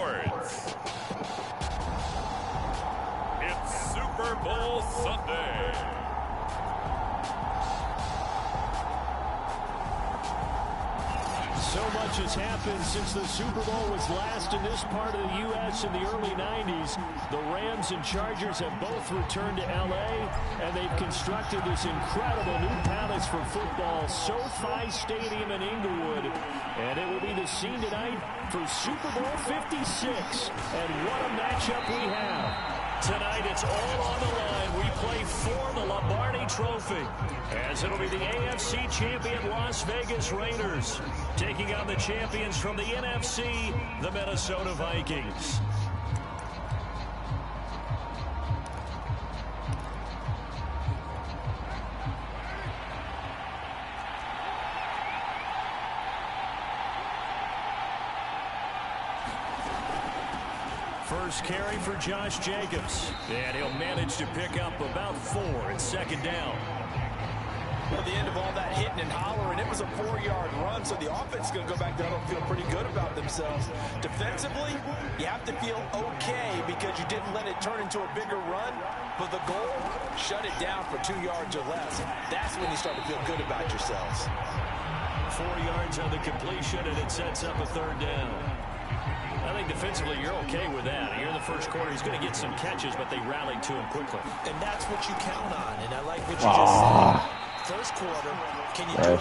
sports. It's Super Bowl Sunday. So much has happened since the Super Bowl was last in this part of the U.S. in the early 90s. The Rams and Chargers have both returned to L.A., and they've constructed this incredible new palace for football, SoFi Stadium in Inglewood. And it will be the scene tonight for Super Bowl 56. And what a matchup we have. Tonight, it's all on the line. We play for the Lombardi Trophy, as it'll be the AFC champion Las Vegas Raiders taking on the champions from the NFC, the Minnesota Vikings. First carry for Josh Jacobs, and he'll manage to pick up about 4 and second down. At the end of all that hitting and hollering, it was a 4-yard run, so the offense is going to go back down and feel pretty good about themselves. Defensively, you have to feel okay because you didn't let it turn into a bigger run, but the goal, shut it down for 2 yards or less. That's when you start to feel good about yourselves. 4 yards on the completion, and it sets up a third down. I think defensively you're okay with that. Here in the first quarter, he's going to get some catches, but they rallied to him quickly. And that's what you count on, and I like what you just said. First quarter, can you do it?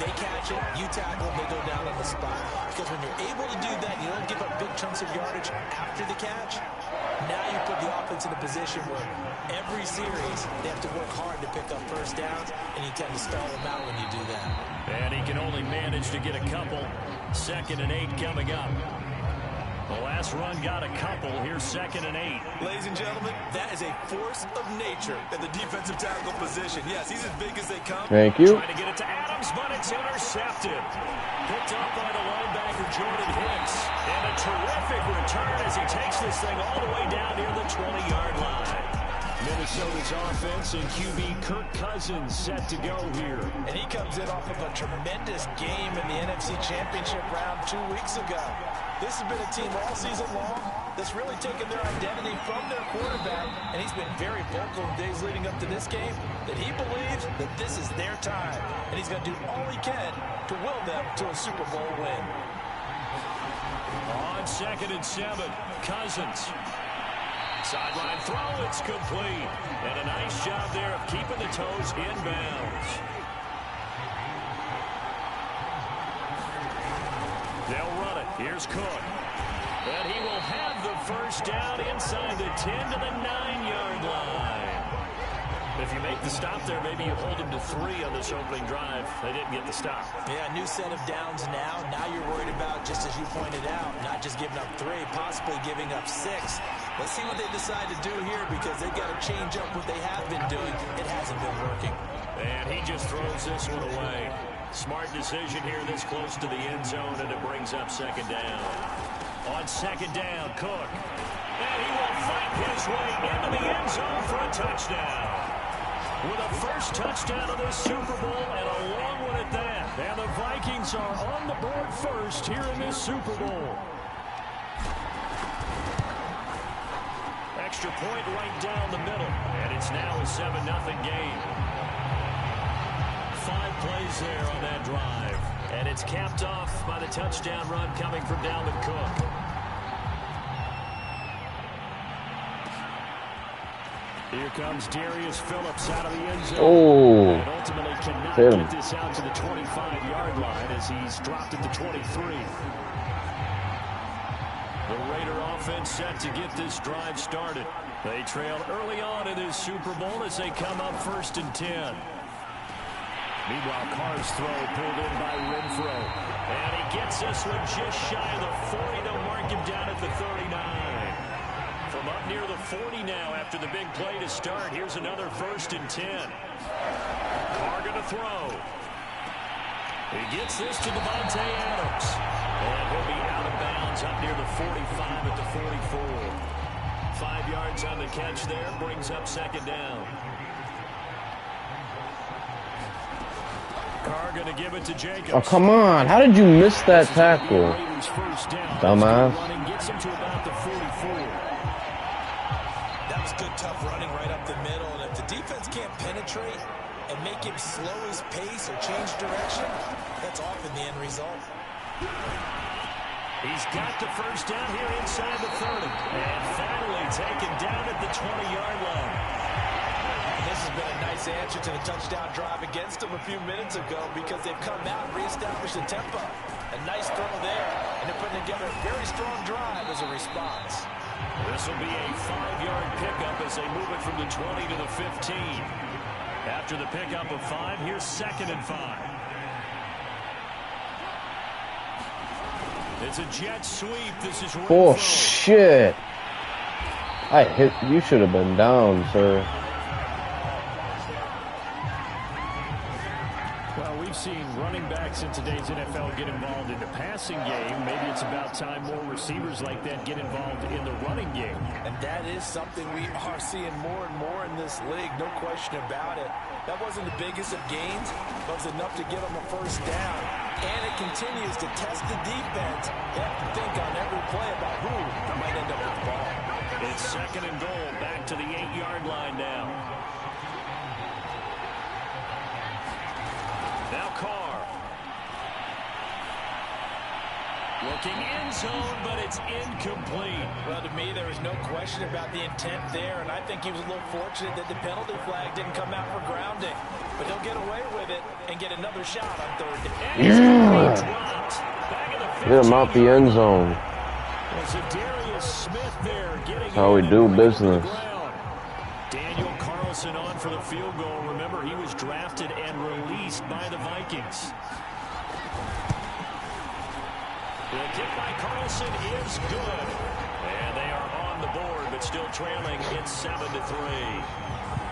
They catch it, you tackle, they go down on the spot. Because when you're able to do that, you don't give up big chunks of yardage after the catch. Now you put the offense in a position where every series they have to work hard to pick up first downs, and you tend to stall them out when you do that. And he can only manage to get a couple. 2nd and 8 coming up. The last run got a couple. Here's 2nd and 8. Ladies and gentlemen, that is a force of nature in the defensive tackle position. Yes, he's as big as they come. Thank you. Trying to get it to Adams, but it's intercepted. Picked up by the linebacker, Jordan Hicks. And a terrific return as he takes this thing all the way down near the 20-yard line. Minnesota's offense and QB Kirk Cousins set to go here. And he comes in off of a tremendous game in the NFC Championship round 2 weeks ago. This has been a team all season long that's really taken their identity from their quarterback, and he's been very vocal in days leading up to this game that he believes that this is their time, and he's going to do all he can to will them to a Super Bowl win. On 2nd and 7, Cousins. Sideline throw, it's complete. And a nice job there of keeping the toes inbounds. They'll run it. Here's Cook. And he will have the first down inside the 10 to the 9-yard line. If you make the stop there, maybe you hold them to 3 on this opening drive. They didn't get the stop. Yeah, new set of downs now. Now you're worried about, just as you pointed out, not just giving up 3, possibly giving up 6. Let's see what they decide to do here because they've got to change up what they have been doing. It hasn't been working. And he just throws this one away. Smart decision here this close to the end zone, and it brings up 2nd down. On 2nd down, Cook. And he will fight his way into the end zone for a touchdown. With a first touchdown of this Super Bowl and a long one at that. And the Vikings are on the board first here in this Super Bowl. Extra point right down the middle. And it's now a 7-0 game. 5 plays there on that drive. And it's capped off by the touchdown run coming from Dalvin Cook. Here comes Darius Phillips out of the end zone. Oh, and ultimately cannot get this out to the 25-yard line as he's dropped at the 23. The Raider offense set to get this drive started. They trailed early on in this Super Bowl as they come up 1st and 10. Meanwhile, Carr's throw pulled in by Renfro. And he gets this one just shy of the 40. They'll mark him down at the 39. From up near the 40 now after the big play to start. Here's another 1st and 10. Carr going to throw. He gets this to Devontae Adams. And he'll be out of bounds up near the 45 at the 44. 5 yards on the catch there. Brings up 2nd down. Carr going to give it to Jacobs. Oh, come on. How did you miss that tackle? Steelers first down. Dumbass. Running gets him to about the 44. That was good, tough running right up the middle. And if the defense can't penetrate and make him slow his pace or change direction, that's often the end result. He's got the first down here inside the 30. And finally taken down at the 20-yard line. And this has been a nice answer to the touchdown drive against them a few minutes ago because they've come out and reestablished the tempo. A nice throw there, and they're putting together a very strong drive as a response. This will be a 5-yard pickup as they move it from the 20 to the 15. After the pickup of 5, here's 2nd and 5. It's a jet sweep. This is Oh, shit. I hit. You should have been down, sir. Well, we've seen running backs in today's NFL get involved in the passing game. Maybe it's about time more receivers like that get involved in the running game. And that is something we are seeing more and more in this league, no question about it. That wasn't the biggest of gains, but it was enough to get them a first down. And it continues to test the defense. They have to think on every play about who might end up with the ball. It's 2nd and goal, back to the 8-yard line now. Now Carr. Looking end zone, but it's incomplete. Well, to me, there was no question about the intent there, and I think he was a little fortunate that the penalty flag didn't come out for grounding. But he'll get away with it and get another shot on 3rd down. Get him out the end zone. That's how we do business. Daniel Carlson on for the field goal. Remember, he was drafted and released by the Vikings. The kick by Carlson is good. And they are on the board, but still trailing. It's 7-3.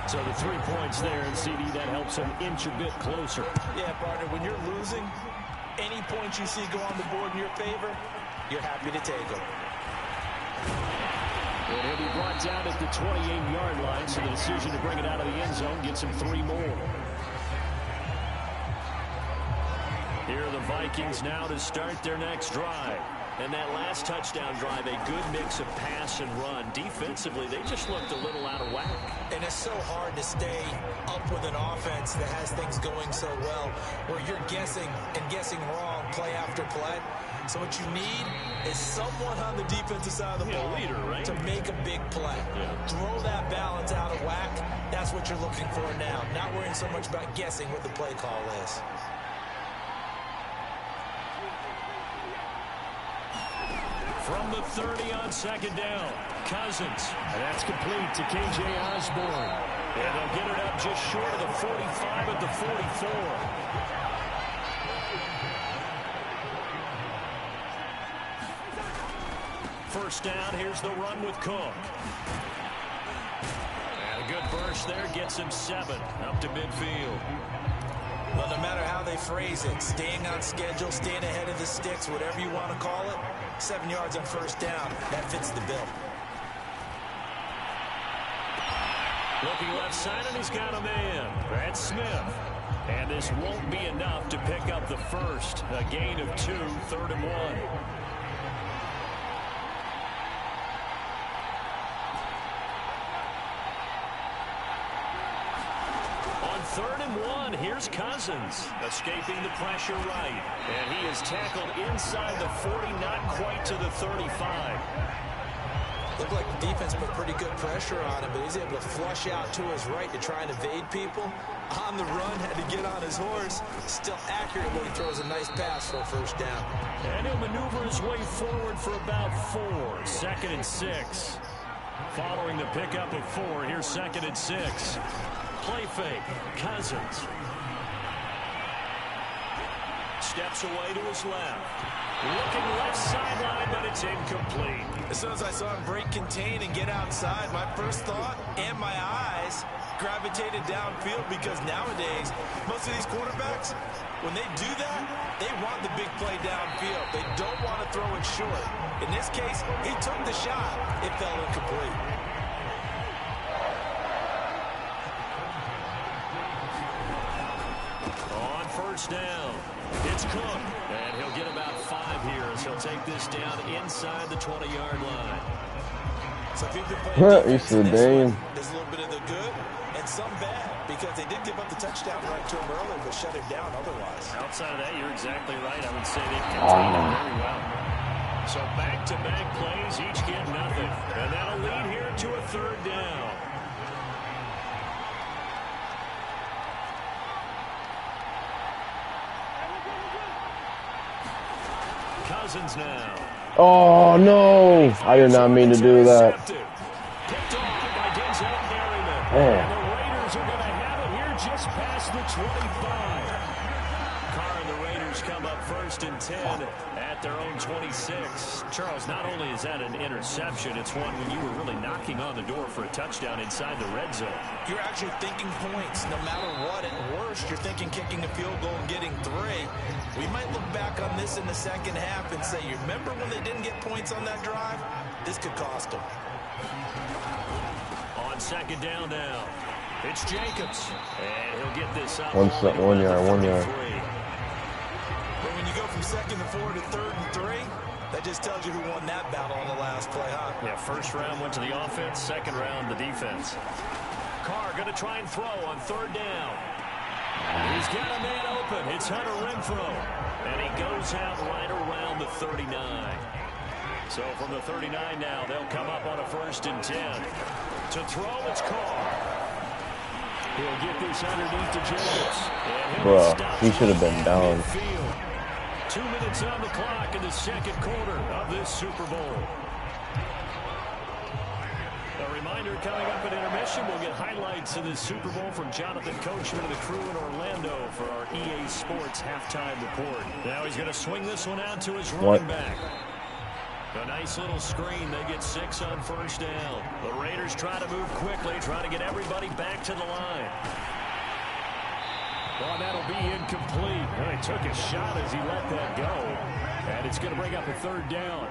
So the 3 points there, and CD, that helps them inch a bit closer. Yeah, partner, when you're losing, any points you see go on the board in your favor, you're happy to take them. And he'll be brought down at the 28-yard line, so the decision to bring it out of the end zone gets him 3 more. Here are the Vikings now to start their next drive. And that last touchdown drive, a good mix of pass and run. Defensively, they just looked a little out of whack. And it's so hard to stay up with an offense that has things going so well, where you're guessing and guessing wrong play after play. So what you need is someone on the defensive side of the ball leader, right? to make a big play. Yeah. Throw that balance out of whack. That's what you're looking for now. Not worrying so much about guessing what the play call is. From the 30 on 2nd down, Cousins. And that's complete to K.J. Osborne. And they'll get it up just short of the 45 at the 44. First down, here's the run with Cook. And a good burst there gets him 7 up to midfield. Well, no matter how they phrase it, staying on schedule, staying ahead of the sticks, whatever you want to call it, 7 yards on first down, that fits the bill. Looking left side, and he's got a man. That's Smith. And this won't be enough to pick up the first. A gain of 2, 3rd and 1. On 3rd and 1, here's Cousins, escaping the pressure right. And he is tackled inside the 40, not quite to the 35. Looked like the defense put pretty good pressure on him, but he's able to flush out to his right to try and evade people. On the run, had to get on his horse. Still accurate when he throws a nice pass for a first down. And he'll maneuver his way forward for about 4. 2nd and 6. Following the pickup of 4, here's 2nd and 6. Play fake, Cousins. Steps away to his left. Looking left sideline, but it's incomplete. As soon as I saw him break contain and get outside, my first thought and my eyes gravitated downfield, because nowadays, most of these quarterbacks, when they do that, they want the big play downfield. They don't want to throw it short. In this case, he took the shot. It fell incomplete. On first down, It's Cook, and he'll get about 5 here as he'll take this down inside the 20-yard line. So if you've been playing defense in this one, Dame. there's a little bit of the good and some bad, because they did give up the touchdown run to him earlier, but shut him down otherwise. Outside of that, you're exactly right. I would say they've contained him very well. So back-to-back plays, each get nothing. And that'll lead here to a 3rd down. Cousins now. Oh, no. I did not mean to do that. Picked off by Denzel Merriman. Oh. And the Raiders are going to have it here just past the 25. Carr and the Raiders come up 1st and 10 at their own 26. Charles, not only is that an interception, it's one when you were really knocking on the door for a touchdown inside the red zone. You're actually thinking points no matter what. At worst, you're thinking kicking a field goal and getting 3. We might look back on this in the second half and say, you remember when they didn't get points on that drive? This could cost them. On 2nd down now, it's Jacobs. And he'll get this up. 1 yard, 1 yard. But when you go from 2nd and 4 to 3rd and 3, that just tells you who won that battle on the last play, huh? Yeah, 1st round went to the offense, 2nd round the defense. Carr going to try and throw on 3rd down. He's got a man open. It's Hunter Renfrow. And he goes out right around the 39. So from the 39 now, they'll come up on a 1st and 10. To throw, it's Carr. He'll get this underneath to Jacobs. Bro, he should have been down. 2 minutes on the clock in the 2nd quarter of this Super Bowl. A reminder coming up at intermission, we'll get highlights of this Super Bowl from Jonathan Coachman and the crew in Orlando for our EA Sports halftime report. Now he's going to swing this one out to his running back. A nice little screen. They get 6 on 1st down. The Raiders try to move quickly, try to get everybody back to the line. Well, that'll be incomplete. Well, he took a shot as he let that go. And it's going to bring up a 3rd down.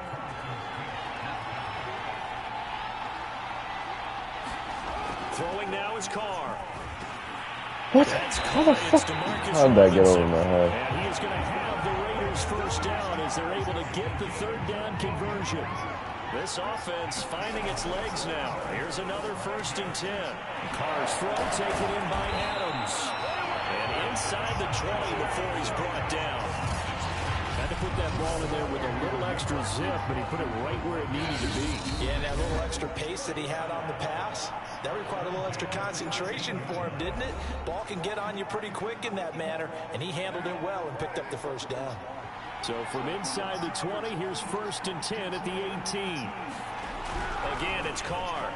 Throwing now is Carr. What? How the fuck? How'd that get over my head? And he is going to have the Raiders 1st down as they're able to get the 3rd down conversion. This offense finding its legs now. Here's another 1st and 10. Carr's throw taken in by Adams. And inside the 20 before he's brought down. Had to put that ball in there with a little extra zip, but he put it right where it needed to be. Yeah, and that little extra pace that he had on the pass, that required a little extra concentration for him, didn't it? Ball can get on you pretty quick in that manner, and he handled it well and picked up the 1st down. So from inside the 20, here's 1st and 10 at the 18. Again, it's Carr.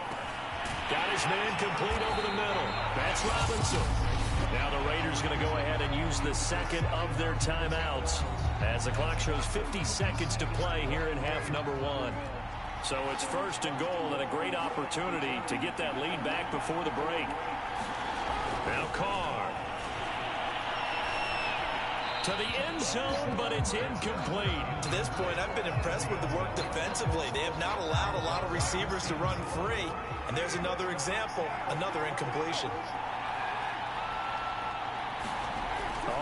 Got his man complete over the middle. That's Robinson. Now the Raiders going to go ahead and use the 2nd of their timeouts as the clock shows 50 seconds to play here in half number 1. So it's 1st and goal and a great opportunity to get that lead back before the break. Now Carr. To the end zone, but it's incomplete. To this point, I've been impressed with the work defensively. They have not allowed a lot of receivers to run free. And there's another example, another incompletion.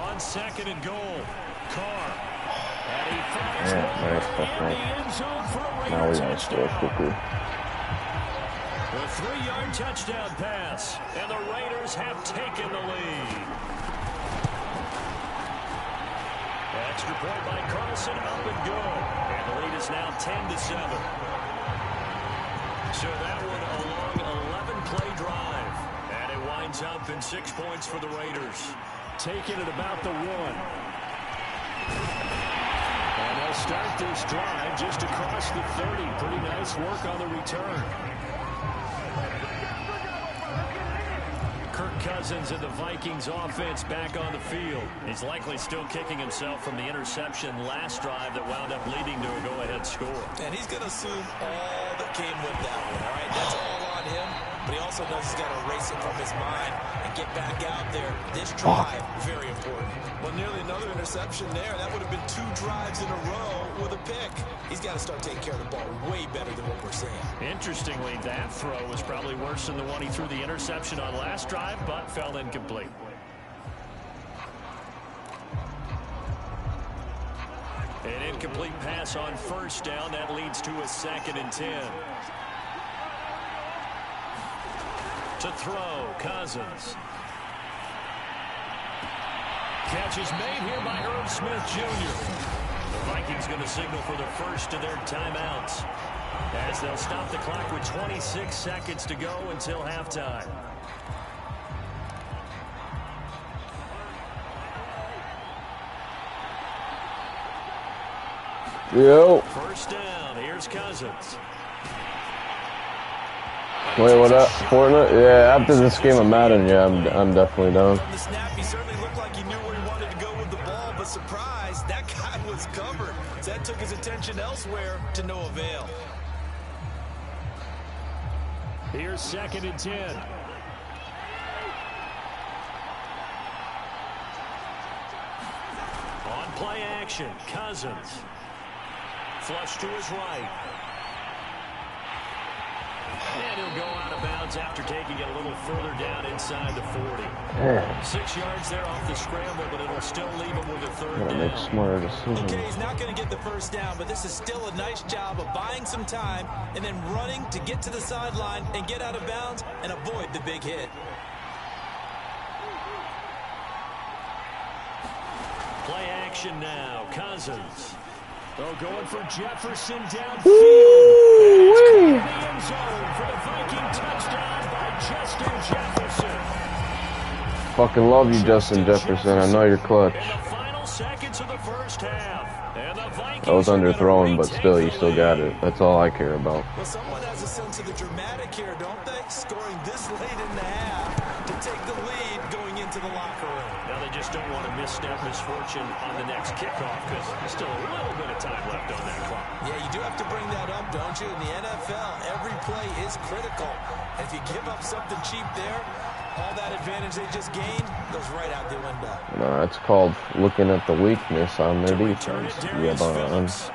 On 2nd and goal, Carr. And he finds Nice stuff, in the end zone for a Raiders now we gotta score quickly. A 3-yard touchdown pass, and the Raiders have taken the lead. Extra point by Carlson, up and good. And the lead is now 10-7. So that one a long 11-play drive. And it winds up in 6 points for the Raiders. Taking it about the 1. And they'll start this drive just across the 30. Pretty nice work on the return. Kirk Cousins and the Vikings offense back on the field. He's likely still kicking himself from the interception last drive that wound up leading to a go-ahead score. And he's going to assume all that came with that one, all right? That's all on him, but he also knows he's got to erase it from his mind and get back out there. This drive, very important. Well, nearly another interception there. That would have been 2 drives in a row with a pick. He's got to start taking care of the ball way better than what we're seeing. Interestingly, that throw was probably worse than the one he threw the interception on last drive, but fell incomplete. An incomplete pass on first down. That leads to a 2nd and 10. To throw, Cousins. Catch is made here by Herb Smith Jr. The Vikings going to signal for the first of their timeouts, as they'll stop the clock with 26 seconds to go until halftime. Yo. First down. Here's Cousins. Wait, what up? Fortnite? Yeah, after this game of Madden, yeah, I'm definitely down. From the snap, he certainly looked like he knew where he wanted to go with the ball, but surprise, that guy was covered. So that took his attention elsewhere to no avail. Here's 2nd and 10. On play action, Cousins. Flush to his right. And he'll go out of bounds after taking it a little further down inside the 40. Yeah. 6 yards there off the scramble, but it'll still leave him with a 3rd down. Make smarter decisions. Okay, he's not going to get the first down, but this is still a nice job of buying some time and then running to get to the sideline and get out of bounds and avoid the big hit. Play action now. Cousins. Oh, going for Jefferson downfield. Woo-wee. And it's caught in the end zone for the Viking touchdown by Justin Jefferson. Fucking love you, Justin Jefferson. I know you're clutch. In the final seconds of the first half. And the Vikings I was underthrown, but still, you still got it. That's all I care about. Well, someone has a sense of the dramatic here, don't they? Scoring this late in the half to take the lead going into the locker room. Now they just don't want to misstep misfortune on the next kickoff because there's still a little bit of time left on that clock. Yeah, you do have to bring that up, don't you? In the NFL, every play is critical. If you give up something cheap there, all that advantage they just gained goes right out the window. Nah, it's called looking at the weakness on their defense.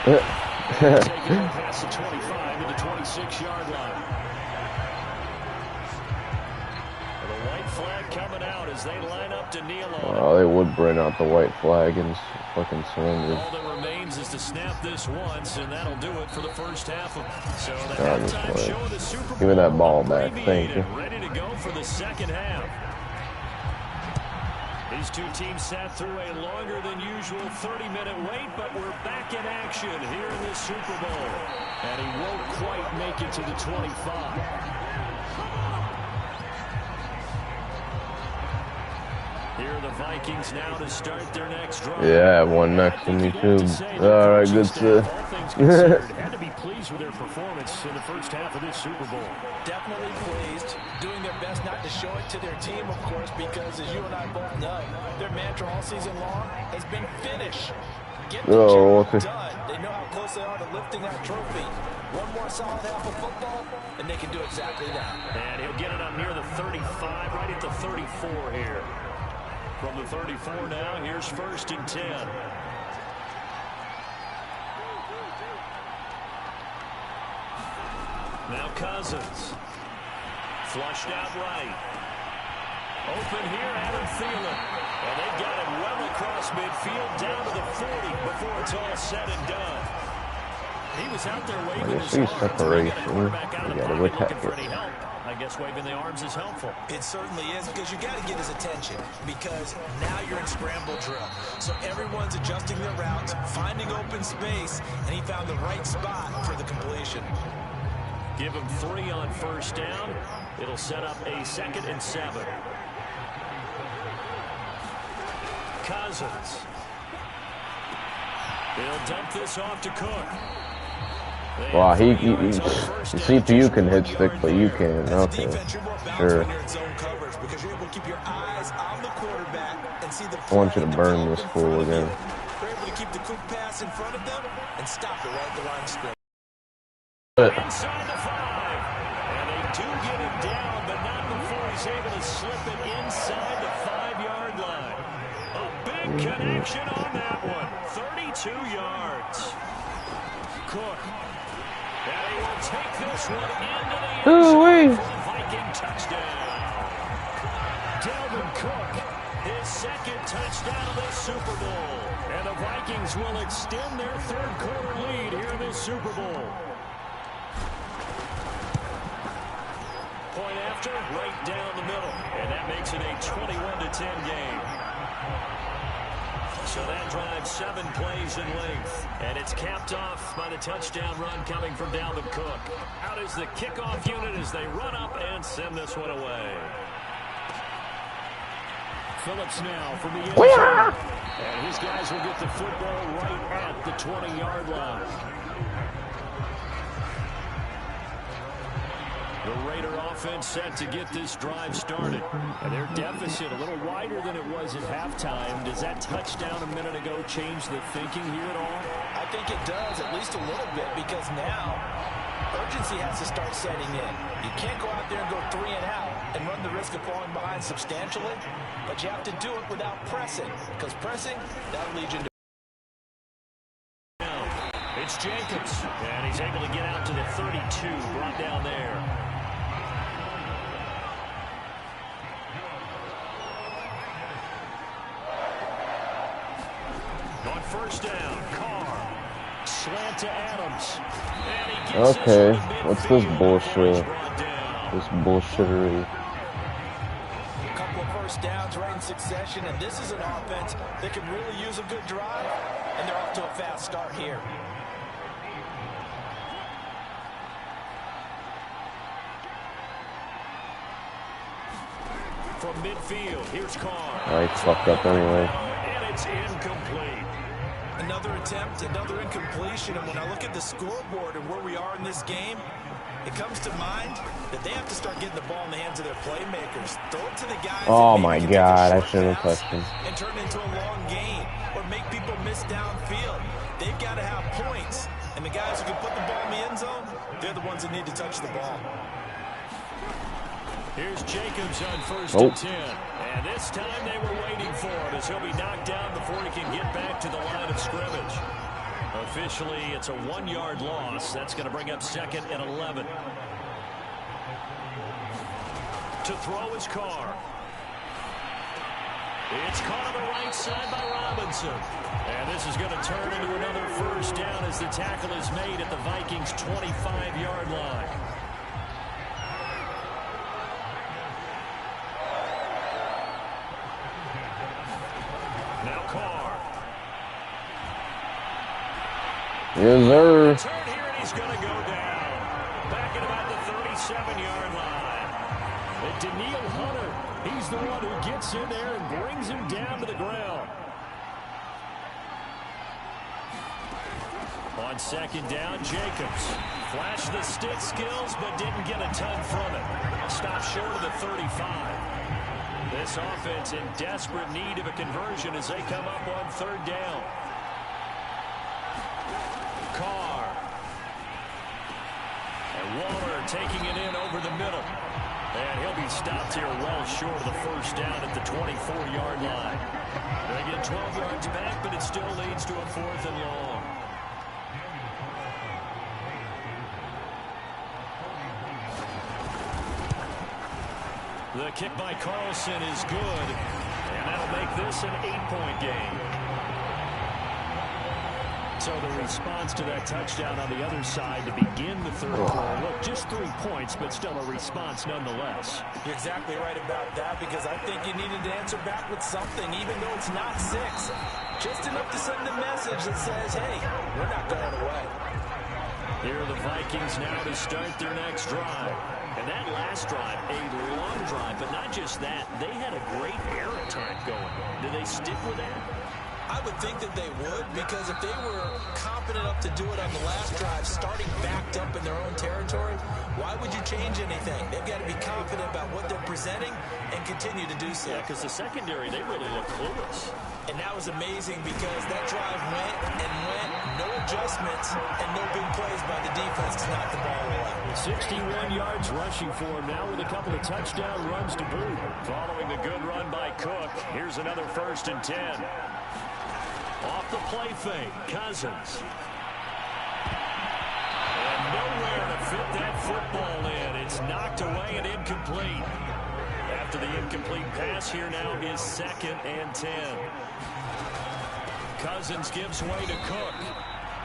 Yeah, Taking it past the 25 to the 26-yard line. The white flag coming out as they line up to kneel on. Oh, they would bring out the white flag and fucking surrender. All that remains is to snap this once, and that'll do it for the first half of. So the halftime show of the Super Bowl. Give me that ball back. Thank you. Ready to go for the second half. These two teams sat through a longer than usual 30-minute wait, but we're back in action here in this Super Bowl. And he won't quite make it to the 25. Here are the Vikings now to start their next drive. Yeah, I have one next to me too. All right, good stuff. Had to be pleased with their performance in the first half of this Super Bowl. Definitely pleased, doing their best not to show it to their team, of course, because as you and I both know, their mantra all season long has been finish. Get the job done. They know how close they are to lifting that trophy. One more solid half of football, and they can do exactly that. And he'll get it up near the 35, right at the 34 here. From the 34 now, here's 1st and 10. Now Cousins. Flushed out right. Open here, Adam Thielen. And they got it well across midfield, down to the 40 before it's all said and done. He was out there waving his arms. Separation. You gotta attack it. I guess waving the arms is helpful. It certainly is, because you got to get his attention, because now you're in scramble drill. So everyone's adjusting their routes, finding open space, and he found the right spot for the completion. Give him 3 on first down. It'll set up a 2nd and 7. Cousins. He'll dump this off to Cook. Wow, the CPU can hit stick, but you can. Okay, sure. I want you to burn this fool again. They're able to keep the quick pass in front of them and stop it right at the line of scrimmage. Inside the 5. And they do get him down, but not before he's able to slip it inside the 5-yard line. A big connection on that one. 32 yards. Cook. And he will take this one into the end zone for the Viking touchdown. Dalvin Cook his second touchdown of this Super Bowl. And the Vikings will extend their third quarter lead here in this Super Bowl. Point after, right down the middle. And that makes it a 21-10 game. So that drives 7 plays in length. And it's capped off by the touchdown run coming from Dalvin Cook. Out is the kickoff unit as they run up and send this one away. Phillips now from the end zone. And his guys will get the football right at the 20-yard line. The Raider offense set to get this drive started. And their deficit a little wider than it was at halftime. Does that touchdown a minute ago change the thinking here at all? I think it does, at least a little bit, because now urgency has to start setting in. You can't go out there and go 3 and out and run the risk of falling behind substantially, but you have to do it without pressing, because pressing, that'll lead you to. It's Jacobs, and he's able to get out to the 32, brought down there. On first down, Carr. Slant to Adams. Okay, what's this bullshit? This bullshittery. A couple of first downs right in succession, and this is an offense that can really use a good drive, and they're off to a fast start here. From midfield, here's Carr. I fucked up anyway. And it's incomplete. Another attempt, another incompletion, and when I look at the scoreboard and where we are in this game, it comes to mind that they have to start getting the ball in the hands of their playmakers. Throw it to the guys. Oh my God, I shouldn't have touched him. And turn it into a long gain or make people miss downfield. They've got to have points, and the guys who can put the ball in the end zone, they're the ones that need to touch the ball. Here's Jacobs on first and 10. And this time they were waiting for him as he'll be knocked down before he can get back to the line of scrimmage. Officially, it's a 1-yard loss. That's going to bring up 2nd and 11. To throw his Carr. It's caught on the right side by Robinson. And this is going to turn into another first down as the tackle is made at the Vikings' 25-yard line. Yes, sir. Turn here, and he's going to go down. Back at about the 37-yard line. And Daniil Hunter, he's the one who gets in there and brings him down to the ground. On second down, Jacobs. Flashed the stick skills, but didn't get a ton from it. Stopped short of the 35. This offense in desperate need of a conversion as they come up on third down. Carr. And Waller taking it in over the middle. And he'll be stopped here well short of the first down at the 24-yard line. They get 12 yards back, but it still leads to a 4th and long. The kick by Carlson is good, and that'll make this an 8-point game. So the response to that touchdown on the other side to begin the third quarter. Look, just 3 points, but still a response nonetheless. You're exactly right about that, because I think you needed to answer back with something, even though it's not 6. Just enough to send a message that says, hey, we're not going away. Here are the Vikings now to start their next drive. And that last drive, a long drive, but not just that. They had a great air attack going. Do they stick with that? I would think that they would, because if they were confident enough to do it on the last drive, starting backed up in their own territory, why would you change anything? They've got to be confident about what they're presenting and continue to do so. Yeah, because the secondary, they really look clueless. And that was amazing, because that drive went and went, no adjustments, and no big plays by the defense to knock the ball away. 61 yards rushing for him now with a couple of touchdown runs to boot. Following the good run by Cook, here's another 1st and 10. Off the play fake, Cousins. And nowhere to fit that football in. It's knocked away and incomplete. after the incomplete pass. Here now is 2nd and 10. Cousins gives way to Cook.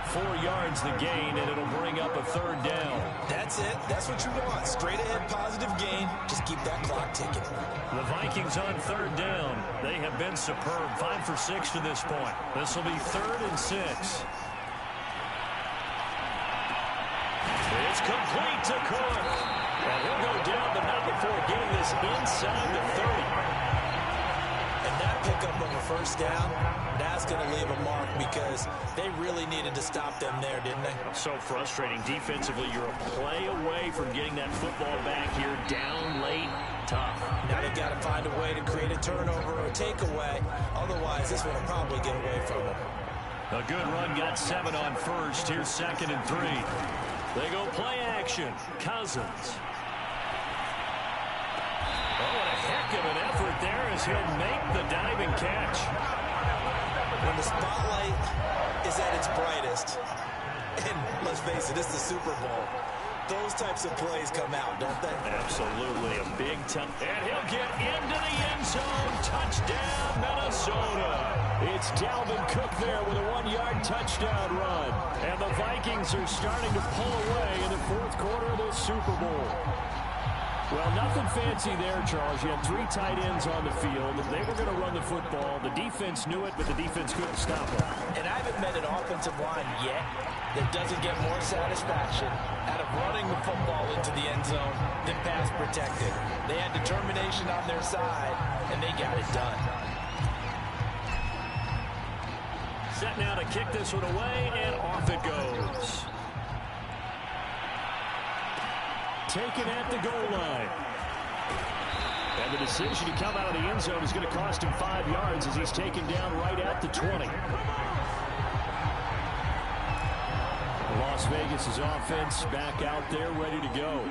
4 yards the gain, and it'll bring up a 3rd down. That's it. That's what you want. Straight ahead, positive gain. Just keep that clock ticking. The Vikings on 3rd down. They have been superb. 5 for 6 to this point. This will be 3rd and 6. It's complete to Cook. And he'll go down, but not before getting this inside the 30. And that pickup of a 1st down, that's going to leave a mark because they really needed to stop them there, didn't they? So frustrating. Defensively, you're a play away from getting that football back here. Down late, tough. Now they've got to find a way to create a turnover or a takeaway. Otherwise, this one will probably get away from them. A good run, got 7 on 1st. Here's 2nd and 3. They go play action. Cousins. Oh, what a heck of an effort there as he'll make the diving catch. When the spotlight is at its brightest, and let's face it, it's the Super Bowl, those types of plays come out, don't they? Absolutely. A big time. And he'll get into the end zone. Touchdown, Minnesota. It's Dalvin Cook there with a 1-yard touchdown run. And the Vikings are starting to pull away in the 4th quarter of this Super Bowl. Well, nothing fancy there, Charles. You had 3 tight ends on the field. They were going to run the football. The defense knew it, but the defense couldn't stop them. And I haven't met an offensive line yet that doesn't get more satisfaction out of running the football into the end zone than pass protected. They had determination on their side, and they got it done. Set now to kick this one away, and off it goes. Taken at the goal line. And the decision to come out of the end zone is going to cost him 5 yards as he's taken down right at the 20. Las Vegas' offense back out there ready to go.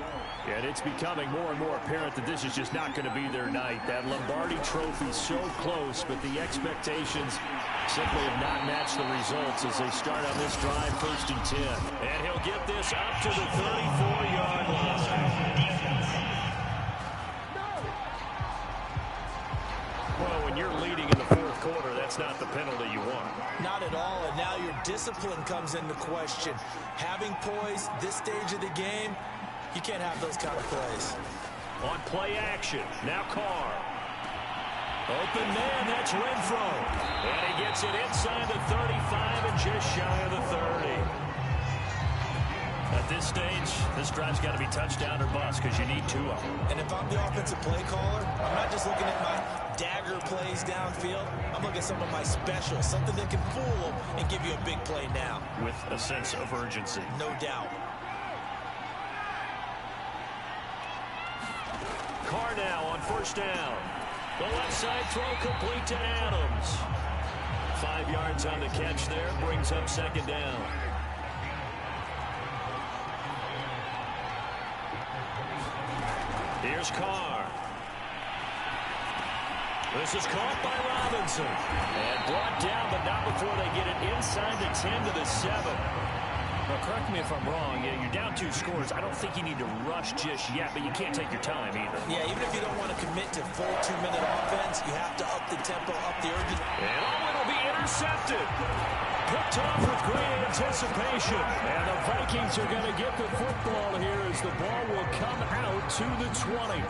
And it's becoming more and more apparent that this is just not going to be their night. That Lombardi trophy so close, but the expectations simply have not matched the results as they start on this drive 1st and 10. And he'll get this up to the 34-yard line. Well, when you're leading in the 4th quarter, that's not the penalty you want. Not at all, and now your discipline comes into question. Having poise this stage of the game, you can't have those kind of plays. On play action, now Carr. Open man, that's Renfro. And he gets it inside the 35 and just shy of the 30. At this stage, this drive's got to be touchdown or bust because you need 2 of them. And if I'm the offensive play caller, I'm not just looking at my dagger plays downfield. I'm looking at some of my specials, something that can fool them and give you a big play now. With a sense of urgency. No doubt. Carr now on 1st down. The left side throw complete to Adams. 5 yards on the catch there, brings up 2nd down. Here's Carr. This is caught by Robinson. And brought down, but not before they get it inside the 10 to the 7. Well, correct me if I'm wrong. Yeah, you're down 2 scores. I don't think you need to rush just yet, but you can't take your time either. Yeah, even if you don't want to commit to full 2-minute offense, you have to up the tempo, up the urgency. And it'll be intercepted. Picked off with great anticipation. And the Vikings are going to get the football here as the ball will come out to the 20.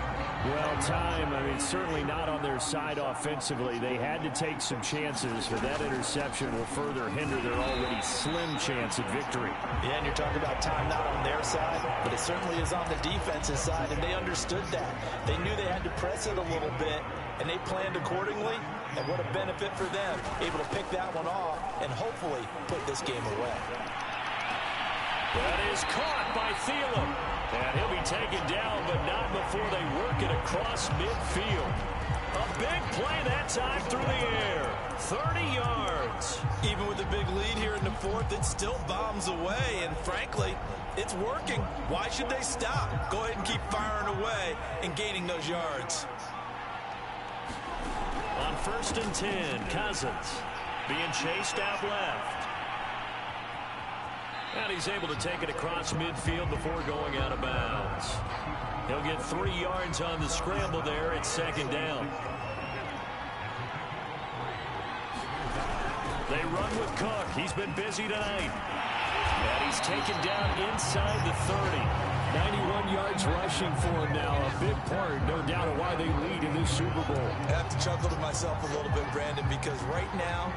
Well, time, I mean, certainly not on their side offensively. They had to take some chances, but that interception will further hinder their already slim chance at victory. Yeah, and you're talking about time not on their side, but it certainly is on the defensive side, and they understood that. They knew they had to press it a little bit, and they planned accordingly, and what a benefit for them, able to pick that one off and hopefully put this game away. That is caught by Thielen. And he'll be taken down, but not before they work it across midfield. A big play that time through the air. 30 yards. Even with a big lead here in the 4th, it still bombs away. And frankly, it's working. Why should they stop? Go ahead and keep firing away and gaining those yards. On 1st and 10, Cousins being chased out left. And he's able to take it across midfield before going out of bounds. He'll get 3 yards on the scramble there. It's second down. They run with Cook. He's been busy tonight. And he's taken down inside the 30. 91 yards rushing for him now. A big part, no doubt, of why they lead in this Super Bowl. I have to chuckle to myself a little bit, Brandon, because right now,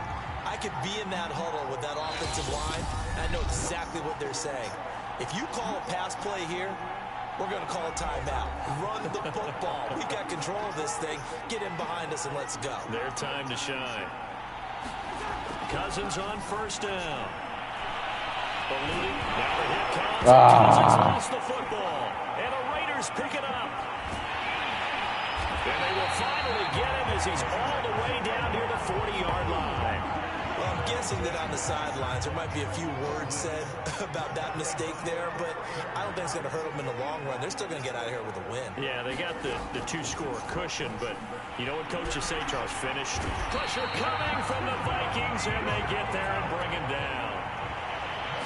I could be in that huddle with that offensive line, and I know exactly what they're saying. If you call a pass play here, we're going to call a timeout. Run the football. We got control of this thing. Get in behind us and let's go. Their time to shine. Cousins on first down. Ballooning. Now the hit comes. Cousins lost the football. And the Raiders pick it up. And they will finally get him as he's all the way down near the 40-yard line. Well, I'm guessing that on the sidelines there might be a few words said about that mistake there, but I don't think it's going to hurt them in the long run. They're still going to get out of here with a win. Yeah, they got the 2-score cushion, but you know what coaches say, Charles? Finished. Pressure coming from the Vikings, and they get there and bring him down.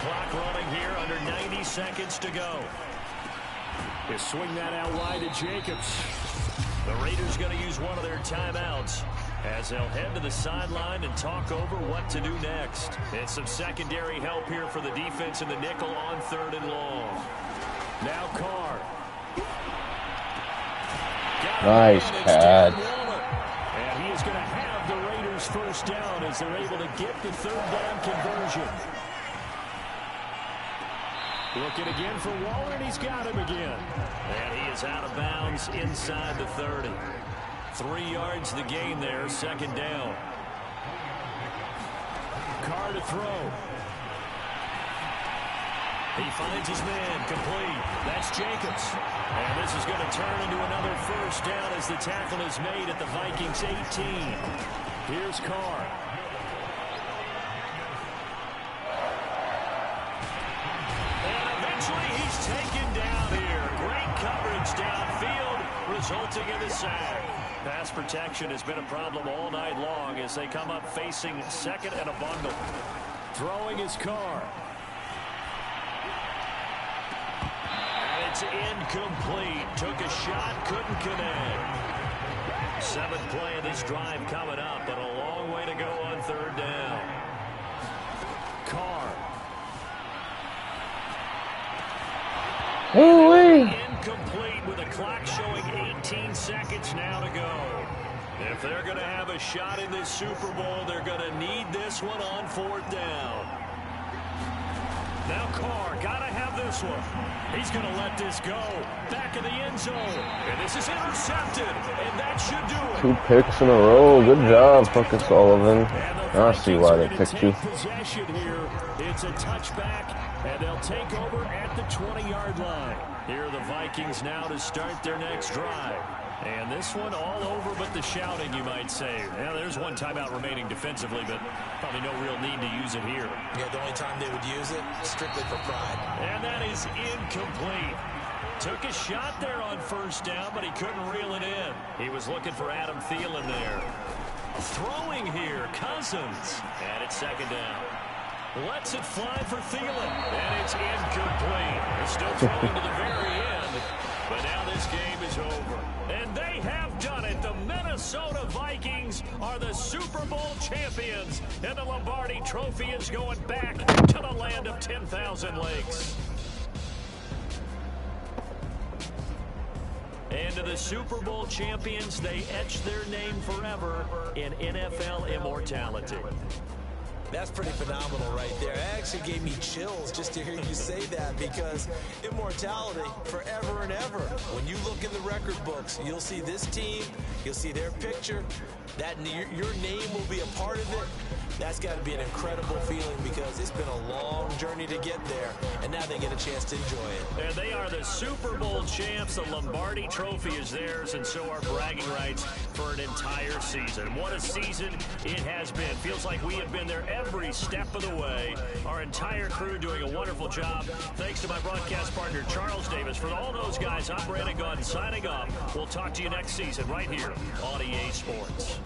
Clock running here, under 90 seconds to go. They swing that out wide to Jacobs. The Raiders going to use one of their timeouts as they'll head to the sideline and talk over what to do next. And some secondary help here for the defense in the nickel on 3rd and long. Now Carr. Nice catch. And he is going to have the Raiders first down as they're able to get the 3rd down conversion. Looking again for Waller, and he's got him again. And he is out of bounds inside the 30. 3 yards the gain there, second down. Carr to throw. He finds his man, complete. That's Jacobs. And this is going to turn into another first down as the tackle is made at the Vikings 18. Here's Carr. And eventually he's taken down here. Great coverage downfield, resulting in the sack. Pass protection has been a problem all night long as they come up facing second and a bundle. Throwing his Carr. And it's incomplete. Took a shot, couldn't connect. 7th play of this drive coming up, but a long way to go on 3rd down. Carr. Incomplete with a clock showing 18 seconds now to go. If they're going to have a shot in this Super Bowl, they're going to need this one on 4th down. Now Carr, got to have this one. He's going to let this go. Back in the end zone. And this is intercepted. And that should do it. 2 picks in a row. Good job, fucking Sullivan. I see why they picked you. Possession here. It's a touchback. And they'll take over at the 20-yard line. Here are the Vikings now to start their next drive. And this one all over but the shouting, you might say. Now, there's one timeout remaining defensively, but probably no real need to use it here. Yeah, the only time they would use it, strictly for pride. And that is incomplete. Took a shot there on first down, but he couldn't reel it in. He was looking for Adam Thielen there. Throwing here, Cousins. And it's second down. Lets it fly for Thielen. And it's incomplete. They're still throwing to the very end. But now this game is over. And they have done it. The Minnesota Vikings are the Super Bowl champions. And the Lombardi Trophy is going back to the land of 10,000 lakes. And to the Super Bowl champions, they etch their name forever in NFL immortality. That's pretty phenomenal right there. It actually gave me chills just to hear you say that, because immortality forever and ever. When you look in the record books, you'll see this team, you'll see their picture, that your name will be a part of it. That's got to be an incredible feeling, because it's been a long journey to get there, and now they get a chance to enjoy it. And they are the Super Bowl champs. The Lombardi Trophy is theirs, and so are bragging rights for an entire season. What a season it has been. Feels like we have been there every step of the way. Our entire crew doing a wonderful job. Thanks to my broadcast partner, Charles Davis. For all those guys, I'm Brandon Gaudin signing off. We'll talk to you next season right here on EA Sports.